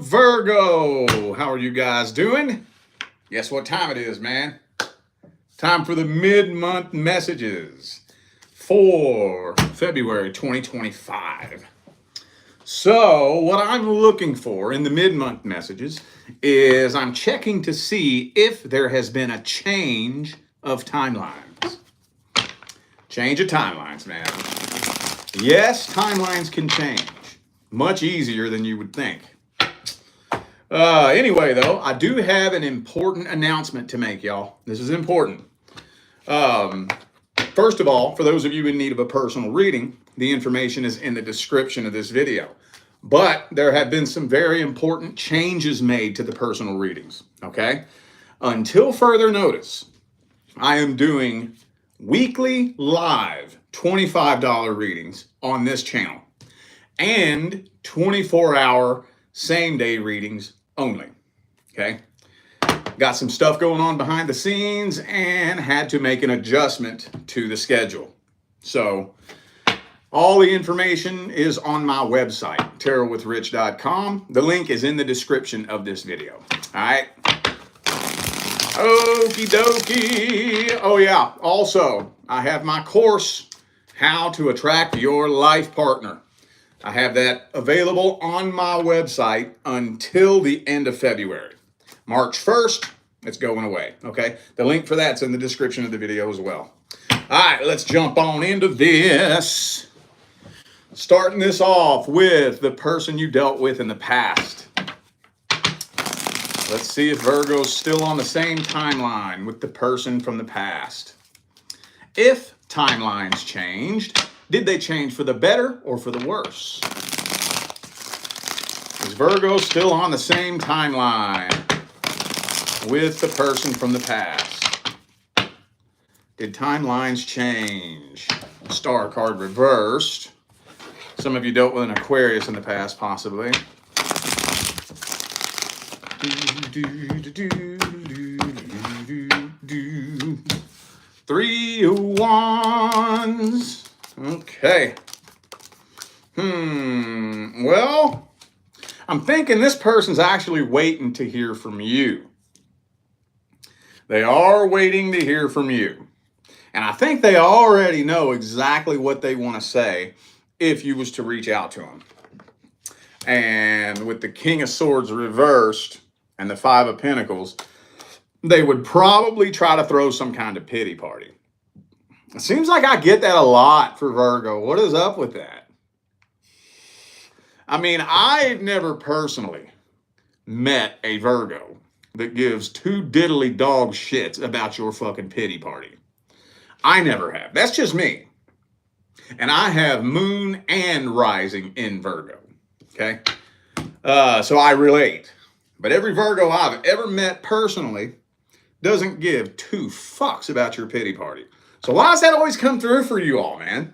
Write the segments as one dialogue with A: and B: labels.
A: Virgo? How are you guys doing? Guess what time it is, man? Time for the mid-month messages for February 2025. So what I'm looking for in the mid-month messages is I'm checking to see if there has been a change of timelines. Change of timelines, man. Yes, timelines can change. Much easier than you would think. Anyway, though, I do have an important announcement to make, y'all. This is important. First of all, for those of you in need of a personal reading, the information is in the description of this video. But there have been some very important changes made to the personal readings, okay? Until further notice, I am doing weekly live $25 readings on this channel and 24-hour same-day readings only, okay? Got some stuff going on behind the scenes and had to make an adjustment to the schedule. So all the information is on my website, tarotwithrich.com. The link is in the description of this video, all right? Okie dokie. Oh yeah, also, I have my course, How to Attract Your Life Partner. I have that available on my website until the end of February. March 1st, it's going away, okay? The link for that's in the description of the video as well. All right, let's jump on into this. Starting this off with the person you dealt with in the past. Let's see if Virgo's still on the same timeline with the person from the past. If timelines changed, did they change for the better or for the worse? Is Virgo still on the same timeline with the person from the past? Did timelines change? Star card reversed. Some of you dealt with an Aquarius in the past, possibly. Three of Wands. Okay. Well, I'm thinking this person's actually waiting to hear from you. They are waiting to hear from you. And I think they already know exactly what they want to say if you was to reach out to them. And with the King of Swords reversed and the Five of Pentacles, they would probably try to throw some kind of pity party. It seems like I get that a lot for Virgo. What is up with that? I mean, I've never personally met a Virgo that gives two diddly dog shits about your fucking pity party. I never have. That's just me. And I have moon and rising in Virgo. Okay? So I relate. But every Virgo I've ever met personally doesn't give two fucks about your pity party. So why does that always come through for you all, man?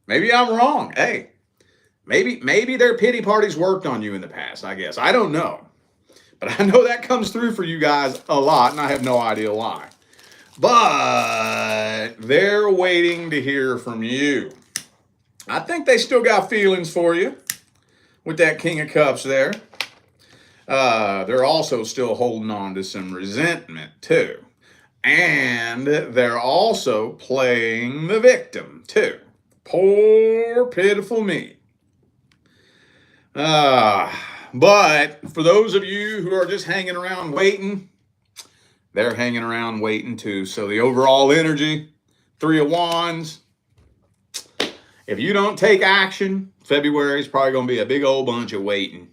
A: Maybe I'm wrong. Hey, maybe their pity parties worked on you in the past, I guess. I don't know. But I know that comes through for you guys a lot, and I have no idea why. But they're waiting to hear from you. I think they still got feelings for you with that King of Cups there. They're also still holding on to some resentment too. And they're also playing the victim too. Poor, pitiful me. But for those of you who are just hanging around waiting, they're hanging around waiting too. So the overall energy, Three of Wands. If you don't take action, February is probably going to be a big old bunch of waiting.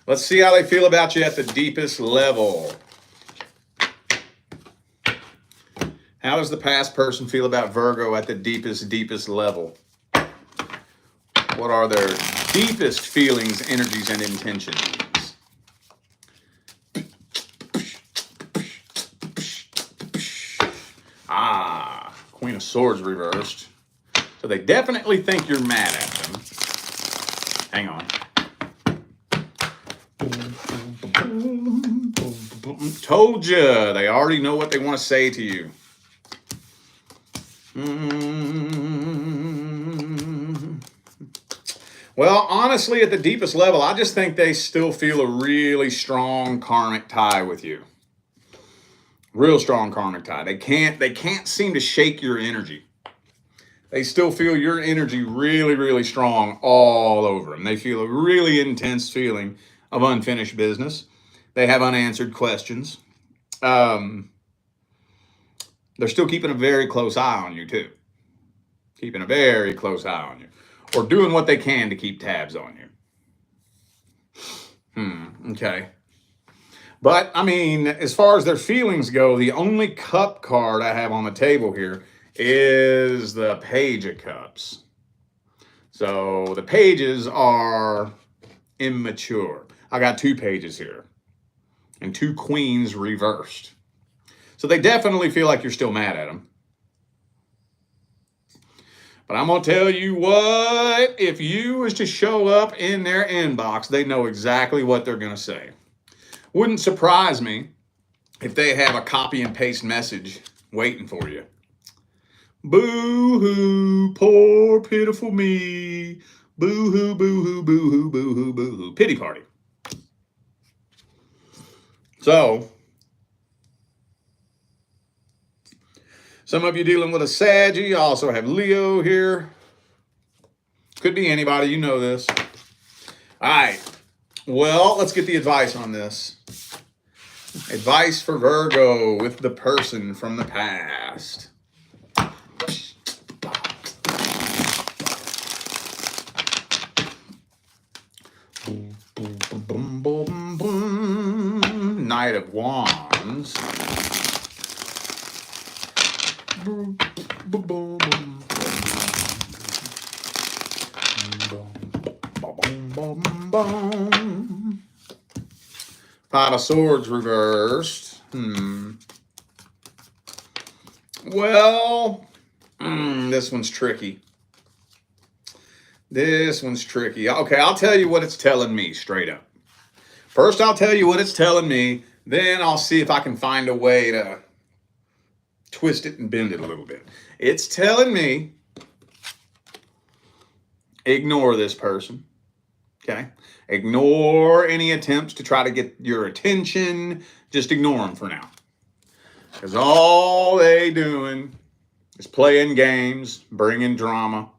A: Let's see how they feel about you at the deepest level. How does the past person feel about Virgo at the deepest level? What are their deepest feelings, energies, and intentions? Queen of Swords reversed. So they definitely think you're mad at them. Hang on. Told you. They already know what they want to say to you. Well, honestly, at the deepest level, I just think they still feel a really strong karmic tie with you. Real strong karmic tie. They can't seem to shake your energy. They still feel your energy really, really strong all over them. They feel a really intense feeling of unfinished business. They have unanswered questions. They're still keeping a very close eye on you, too. Keeping a very close eye on you. Or doing what they can to keep tabs on you. Okay. But, I mean, as far as their feelings go, the only cup card I have on the table here is the Page of Cups. So the pages are immature. I got 2 pages here and 2 queens reversed. So they definitely feel like you're still mad at them. But I'm going to tell you what, if you was to show up in their inbox, they know exactly what they're going to say. Wouldn't surprise me if they have a copy and paste message waiting for you. Boo-hoo, poor pitiful me. Boo-hoo, boo-hoo, boo-hoo, boo-hoo, boo-hoo. Pity party. So, some of you dealing with a Saggy. You also have Leo here. Could be anybody, you know this. All right. Well, let's get the advice on this. Advice for Virgo with the person from the past. Boom, boom, boom, boom, boom. Knight of Wands. Boom, boom, boom, boom. Boom, boom, boom. Five of Swords reversed. Well, this one's tricky. This one's tricky. Okay, I'll tell you what it's telling me straight up. First, I'll tell you what it's telling me. Then I'll see if I can find a way to twist it and bend it a little bit. It's telling me ignore this person. Okay? Ignore any attempts to try to get your attention. Just ignore them for now. Because all they doing is playing games, bringing drama,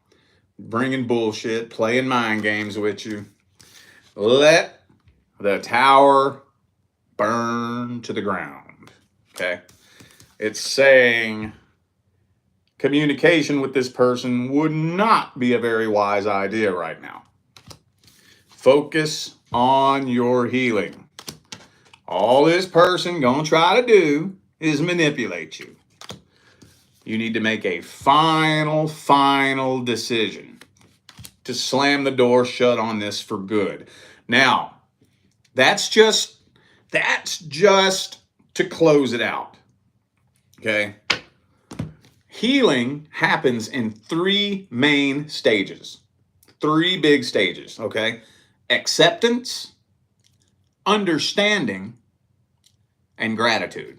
A: bringing bullshit, playing mind games with you. Let the tower burn to the ground. Okay? It's saying communication with this person would not be a very wise idea right now. Focus on your healing. All this person gonna try to do is manipulate you. You need to make a final decision to slam the door shut on this for good. Now, that's just to close it out. Okay? Healing happens in 3 main stages. 3 big stages, okay? Acceptance, understanding, and gratitude.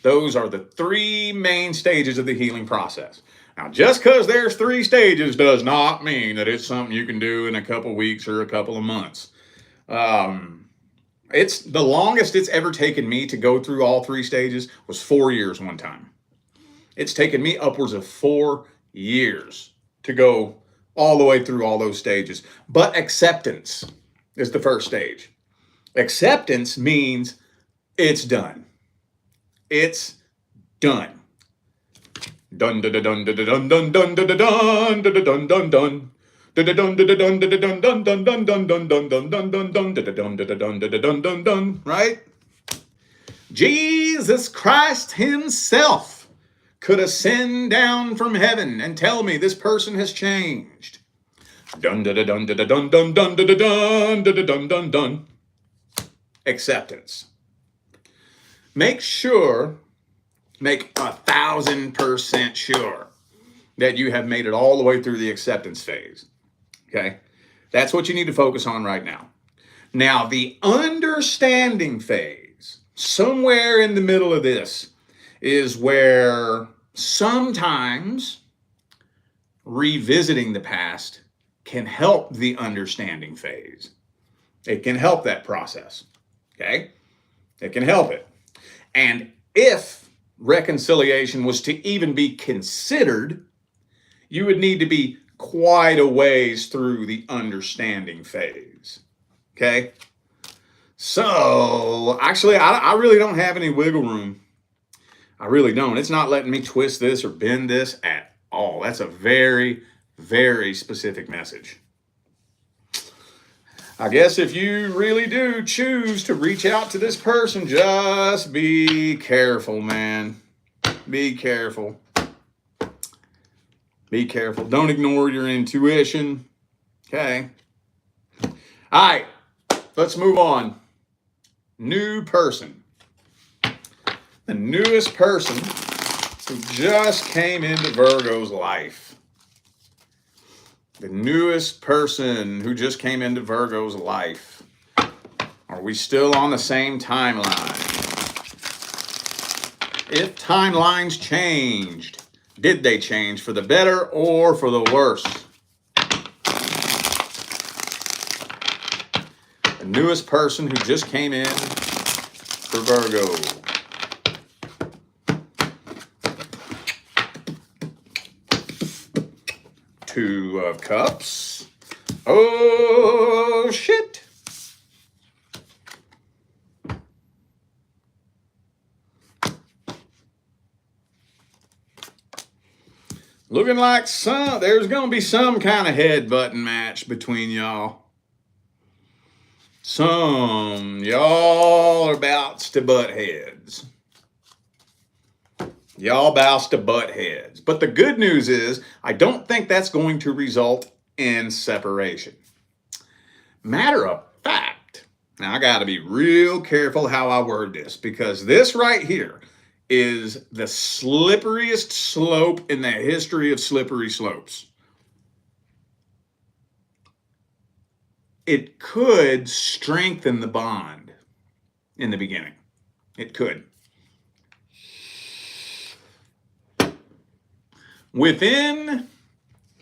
A: Those are the 3 main stages of the healing process. Now, just because there's 3 stages does not mean that it's something you can do in a couple weeks or a couple of months. It's the longest it's ever taken me to go through all 3 stages was 4 years one time. It's taken me upwards of 4 years to go all the way through all those stages. But acceptance is the first stage. Acceptance means it's done. It's done. Dun dun dun dun dun dun dun dun dun dun dun dun dun. Right? Jesus Christ himself could ascend down from heaven and tell me this person has changed. Dun dun dun dun dun dun dun dun dun dun dun dun dun. Acceptance. Make 1,000% sure that you have made it all the way through the acceptance phase. Okay? That's what you need to focus on right now. Now, the understanding phase, somewhere in the middle of this, is where sometimes revisiting the past can help the understanding phase. It can help that process. Okay? It can help it. And if reconciliation was to even be considered, you would need to be quite a ways through the understanding phase. Okay? So, actually, I really don't have any wiggle room. I really don't. It's not letting me twist this or bend this at all. That's a very, very specific message. I guess if you really do choose to reach out to this person, just be careful, man. Be careful. Be careful. Don't ignore your intuition. Okay. All right. Let's move on. New person. The newest person who just came into Virgo's life. The newest person who just came into Virgo's life. Are we still on the same timeline? If timelines changed, did they change for the better or for the worse? The newest person who just came in for Virgo. Two of Cups. Oh, shit. Looking like there's going to be some kind of headbutting match between y'all. Y'all are about to butt heads. Y'all about to butt heads. But the good news is, I don't think that's going to result in separation. Matter of fact, now I got to be real careful how I word this, because this right here is the slipperiest slope in the history of slippery slopes. It could strengthen the bond in the beginning. It could. Within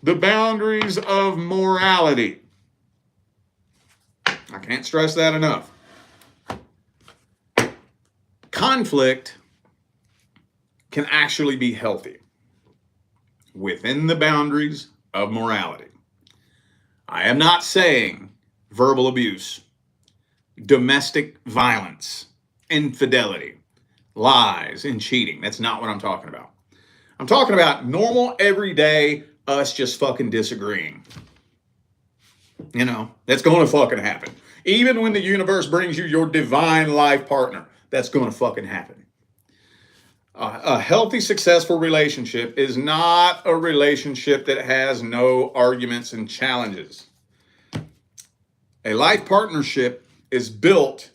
A: the boundaries of morality. I can't stress that enough. Conflict can actually be healthy within the boundaries of morality. I am not saying verbal abuse, domestic violence, infidelity, lies, and cheating. That's not what I'm talking about. I'm talking about normal, everyday, us just fucking disagreeing. You know, that's going to fucking happen. Even when the universe brings you your divine life partner, that's going to fucking happen. A healthy, successful relationship is not a relationship that has no arguments and challenges. A life partnership is built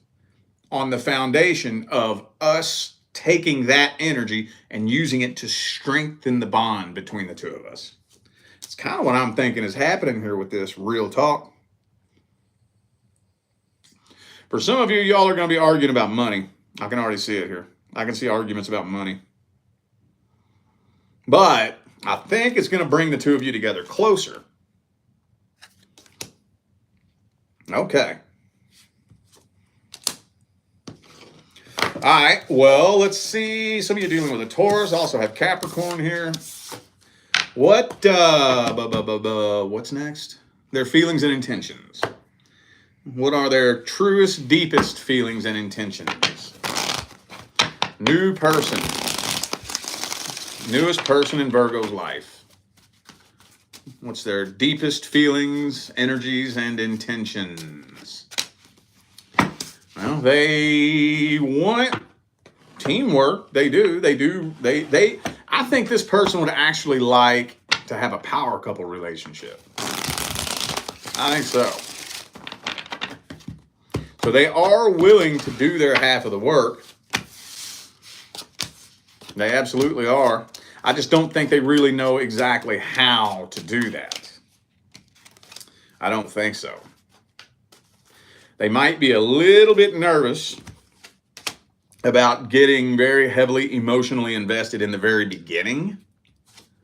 A: on the foundation of us taking that energy and using it to strengthen the bond between the two of us. It's kind of what I'm thinking is happening here with this real talk. For some of you, y'all are going to be arguing about money. I can already see it here. I can see arguments about money. But I think it's going to bring the two of you together closer. Okay. All right. Well, let's see. Some of you dealing with a Taurus. Also have Capricorn here. What's next? Their feelings and intentions. What are their truest, deepest feelings and intentions? New person. Newest person in Virgo's life. What's their deepest feelings, energies, and intentions? Well, they want teamwork. They do. I think this person would actually like to have a power couple relationship. I think so. So they are willing to do their half of the work. They absolutely are. I just don't think they really know exactly how to do that. I don't think so. They might be a little bit nervous about getting very heavily emotionally invested in the very beginning.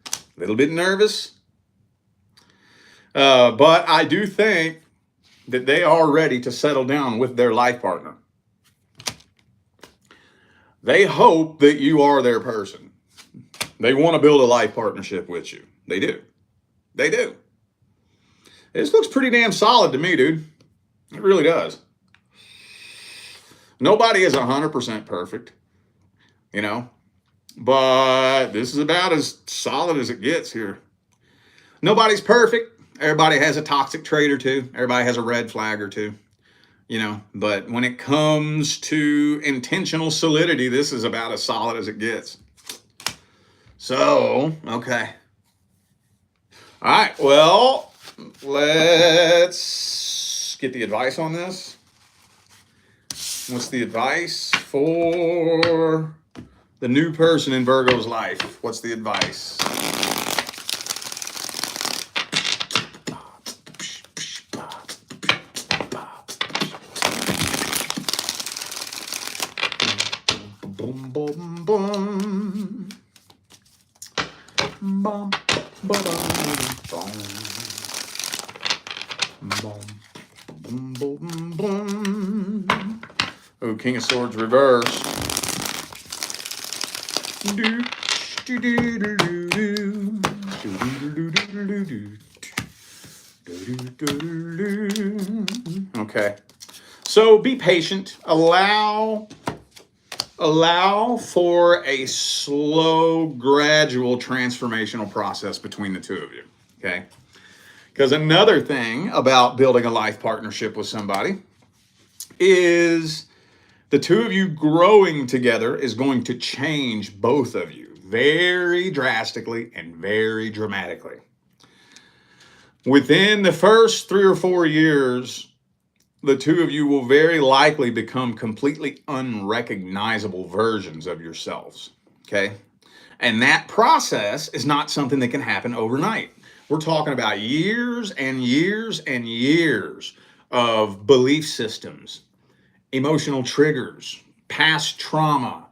A: A little bit nervous. But I do think that they are ready to settle down with their life partner. They hope that you are their person. They want to build a life partnership with you. They do. They do. This looks pretty damn solid to me, dude. It really does. Nobody is 100% perfect, you know, but this is about as solid as it gets here. Nobody's perfect. Everybody has a toxic trait or two. Everybody has a red flag or two, you know, but when it comes to intentional solidity, this is about as solid as it gets. So, okay. All right, well, let's get the advice on this. What's the advice for the new person in Virgo's life? What's the advice? Boom, boom, boom. Bum, boom, boom, boom. Oh, King of Swords reversed. Okay. So be patient. Allow for a slow, gradual transformational process between the two of you. Okay. Because another thing about building a life partnership with somebody is the two of you growing together is going to change both of you very drastically and very dramatically. Within the first 3 or 4 years, the two of you will very likely become completely unrecognizable versions of yourselves. Okay. And that process is not something that can happen overnight. We're talking about years and years and years of belief systems, emotional triggers, past trauma,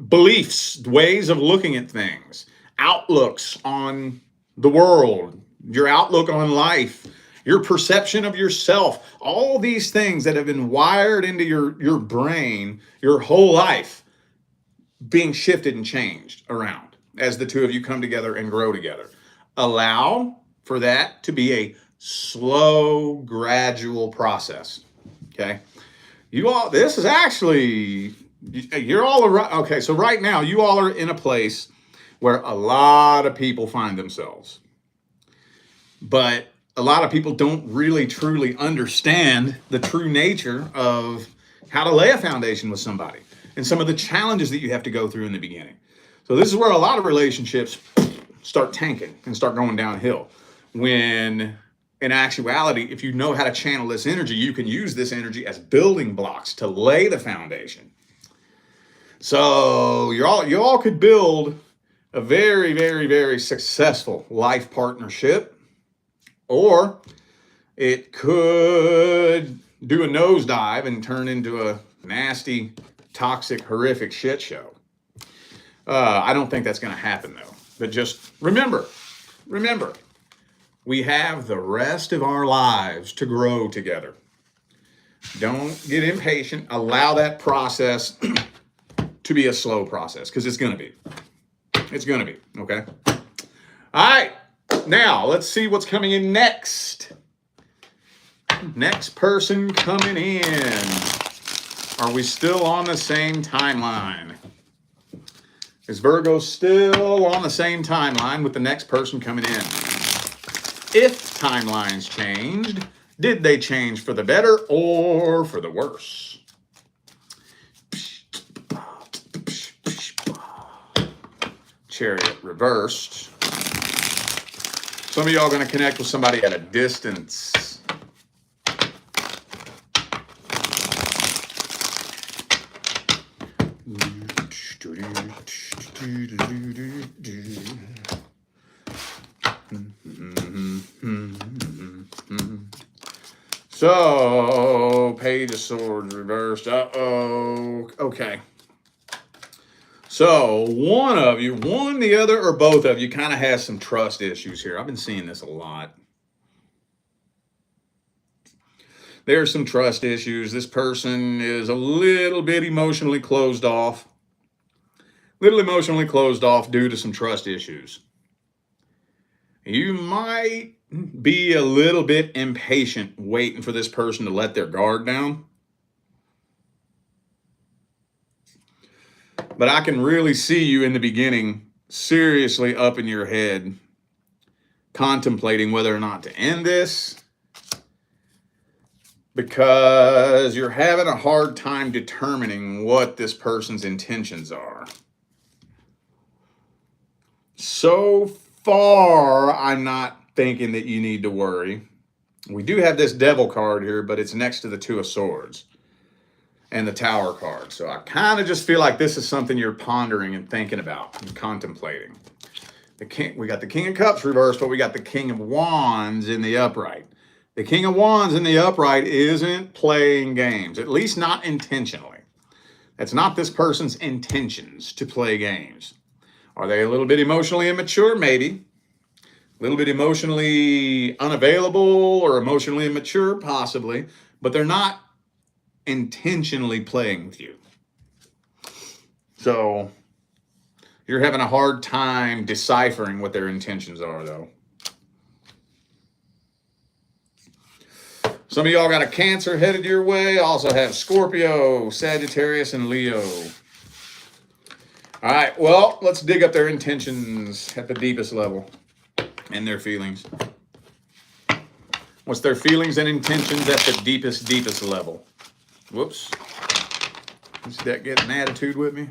A: beliefs, ways of looking at things, outlooks on the world, your outlook on life, your perception of yourself, all these things that have been wired into your brain your whole life being shifted and changed around as the two of you come together and grow together. Allow for that to be a slow, gradual process. Okay. You all, this is actually, you're all around. Okay. So right now you all are in a place where a lot of people find themselves, but a lot of people don't really truly understand the true nature of how to lay a foundation with somebody and some of the challenges that you have to go through in the beginning. So this is where a lot of relationships start tanking and start going downhill. When in actuality, if you know how to channel this energy, you can use this energy as building blocks to lay the foundation. So you all could build a very, very, very successful life partnership, or it could do a nosedive and turn into a nasty, toxic, horrific shit show. I don't think that's going to happen, though. But just remember, we have the rest of our lives to grow together. Don't get impatient. Allow that process to be a slow process, because it's going to be. It's going to be, okay? All right. Now, let's see what's coming in next. Next person coming in. Are we still on the same timeline? Is Virgo still on the same timeline with the next person coming in? If timelines changed, did they change for the better or for the worse? Chariot reversed. Some of y'all are going to connect with somebody at a distance. So, Page of Swords reversed. Uh-oh. Okay. So one of you, one, the other, or both of you kind of has some trust issues here. I've been seeing this a lot. There's some trust issues. This person is a little bit emotionally closed off. Little emotionally closed off due to some trust issues. You might be a little bit impatient waiting for this person to let their guard down. But I can really see you in the beginning seriously up in your head, contemplating whether or not to end this, because you're having a hard time determining what this person's intentions are. So far, I'm not thinking that you need to worry. We do have this Devil card here, but it's next to the Two of Swords and the Tower card. So I kind of just feel like this is something you're pondering and thinking about and contemplating. We got the King of Cups reversed, but we got the King of Wands in the upright. The King of Wands in the upright isn't playing games, at least not intentionally. That's not this person's intentions to play games. Are they a little bit emotionally immature? Maybe. A little bit emotionally unavailable or emotionally immature? Possibly. But they're not intentionally playing with you. So you're having a hard time deciphering what their intentions are, though. Some of y'all got a Cancer headed your way. Also have Scorpio, Sagittarius, and Leo. All right, well, let's dig up their intentions at the deepest level and their feelings. What's their feelings and intentions at the deepest level? Whoops. Is that getting an attitude with me?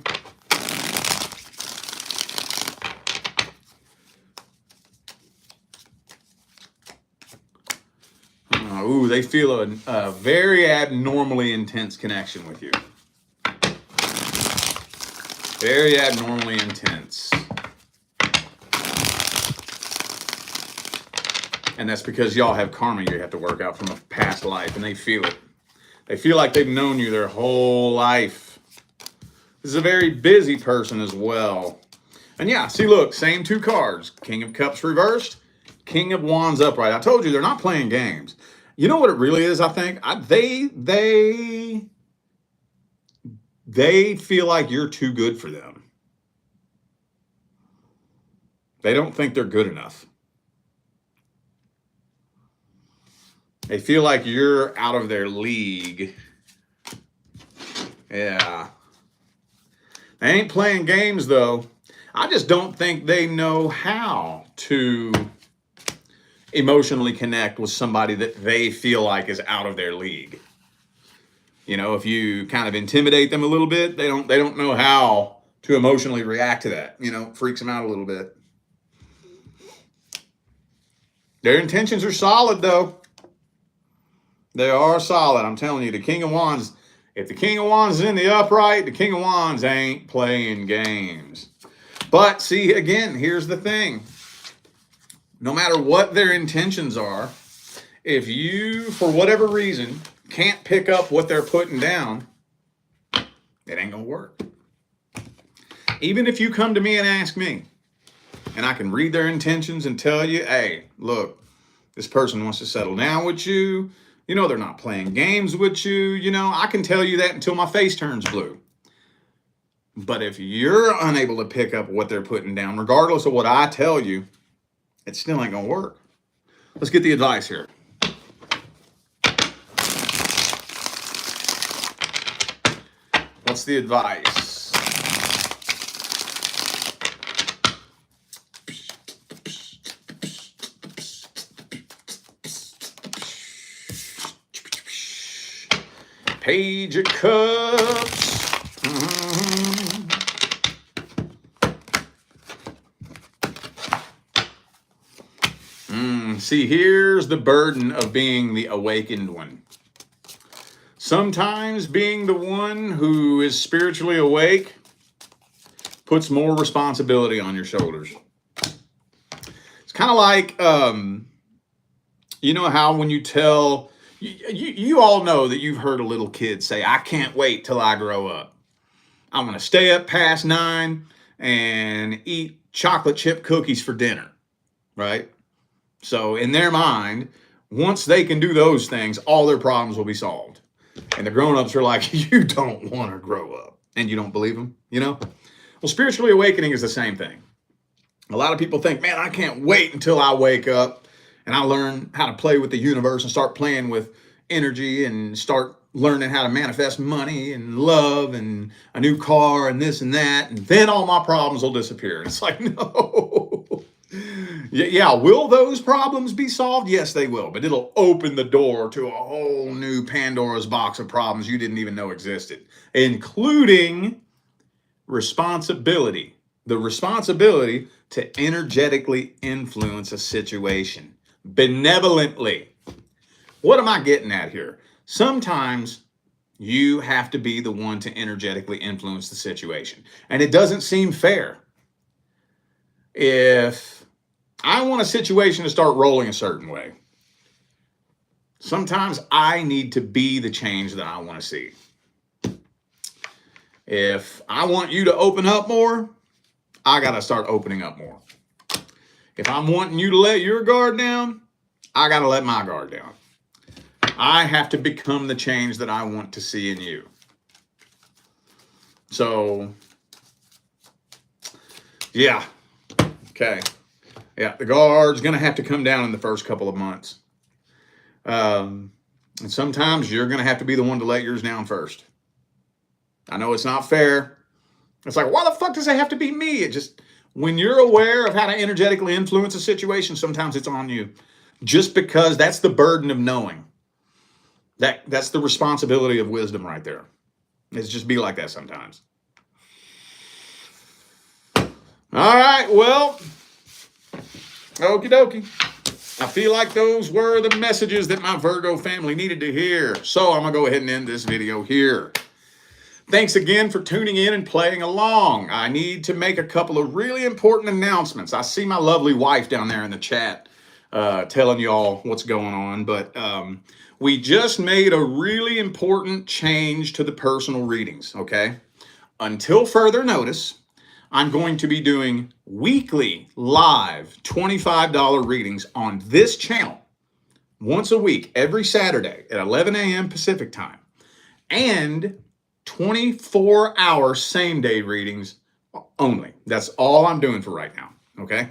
A: Ooh, they feel a very abnormally intense connection with you. Very abnormally intense. And that's because y'all have karma you have to work out from a past life, and they feel it. They feel like they've known you their whole life. This is a very busy person as well. And yeah, see, look, same two cards. King of Cups reversed, King of Wands upright. I told you, they're not playing games. You know what it really is, I think? They feel like you're too good for them. They don't think they're good enough. They feel like you're out of their league. Yeah. They ain't playing games, though. I just don't think they know how to emotionally connect with somebody that they feel like is out of their league. You know, if you kind of intimidate them a little bit, they don't know how to emotionally react to that. You know, freaks them out a little bit. Their intentions are solid, though. They are solid. I'm telling you, the King of Wands, if the King of Wands is in the upright, the King of Wands ain't playing games. But see, again, here's the thing. No matter what their intentions are, if you, for whatever reason, can't pick up what they're putting down, it ain't gonna work. Even if you come to me and ask me, and I can read their intentions and tell you, hey, look, this person wants to settle down with you. You know, they're not playing games with you. You know, I can tell you that until my face turns blue. But if you're unable to pick up what they're putting down, regardless of what I tell you, it still ain't gonna work. Let's get the advice here. What's the advice? Page of Cups. See, here's the burden of being the awakened one. Sometimes being the one who is spiritually awake puts more responsibility on your shoulders. It's kind of like, you know how when you tell, you all know that you've heard a little kid say, I can't wait till I grow up. I want to stay up past 9 and eat chocolate chip cookies for dinner, right? So in their mind, once they can do those things, all their problems will be solved. And the grown-ups are like, you don't want to grow up. And you don't believe them, you know? Well, spiritually awakening is the same thing. A lot of people think, man, I can't wait until I wake up and I learn how to play with the universe and start playing with energy and start learning how to manifest money and love and a new car and this and that. And then all my problems will disappear. And it's like, no. Yeah, will those problems be solved? Yes, they will. But it'll open the door to a whole new Pandora's box of problems you didn't even know existed, including responsibility. The responsibility to energetically influence a situation benevolently. What am I getting at here? Sometimes you have to be the one to energetically influence the situation. And it doesn't seem fair. If I want a situation to start rolling a certain way, sometimes I need to be the change that I want to see. If I want you to open up more, I got to start opening up more. If I'm wanting you to let your guard down, I got to let my guard down. I have to become the change that I want to see in you. So, yeah. Okay. Yeah, the guard's going to have to come down in the first couple of months. And sometimes you're going to have to be the one to let yours down first. I know it's not fair. It's like, why the fuck does it have to be me? It just, when you're aware of how to energetically influence a situation, sometimes it's on you. Just because that's the burden of knowing. That's the responsibility of wisdom right there. It's just be like that sometimes. All right, well, okie dokie. I feel like those were the messages that my Virgo family needed to hear. So I'm going to go ahead and end this video here. Thanks again for tuning in and playing along. I need to make a couple of really important announcements. I see my lovely wife down there in the chat telling y'all what's going on. But we just made a really important change to the personal readings, okay? Until further notice, I'm going to be doing weekly live $25 readings on this channel once a week, every Saturday at 11 a.m. Pacific time. And 24-hour same-day readings only. That's all I'm doing for right now, okay?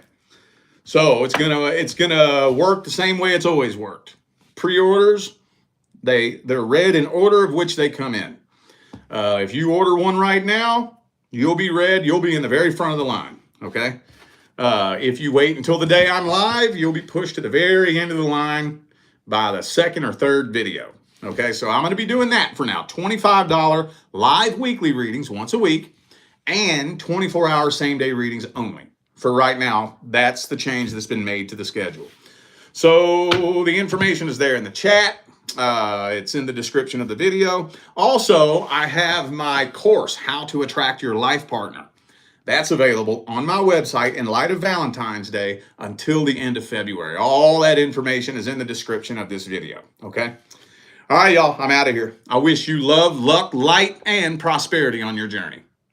A: So it's gonna work the same way it's always worked. Pre-orders, they're read in order of which they come in. If you order one right now, you'll be read. You'll be in the very front of the line, okay? If you wait until the day I'm live, you'll be pushed to the very end of the line by the second or third video. Okay, so I'm going to be doing that for now. $25 live weekly readings once a week and 24-hour same-day readings only. For right now, that's the change that's been made to the schedule. So the information is there in the chat. It's in the description of the video. Also, I have my course, How to Attract Your Life Partner. That's available on my website in light of Valentine's Day until the end of February. All that information is in the description of this video, okay? All right, y'all, I'm out of here. I wish you love, luck, light, and prosperity on your journey.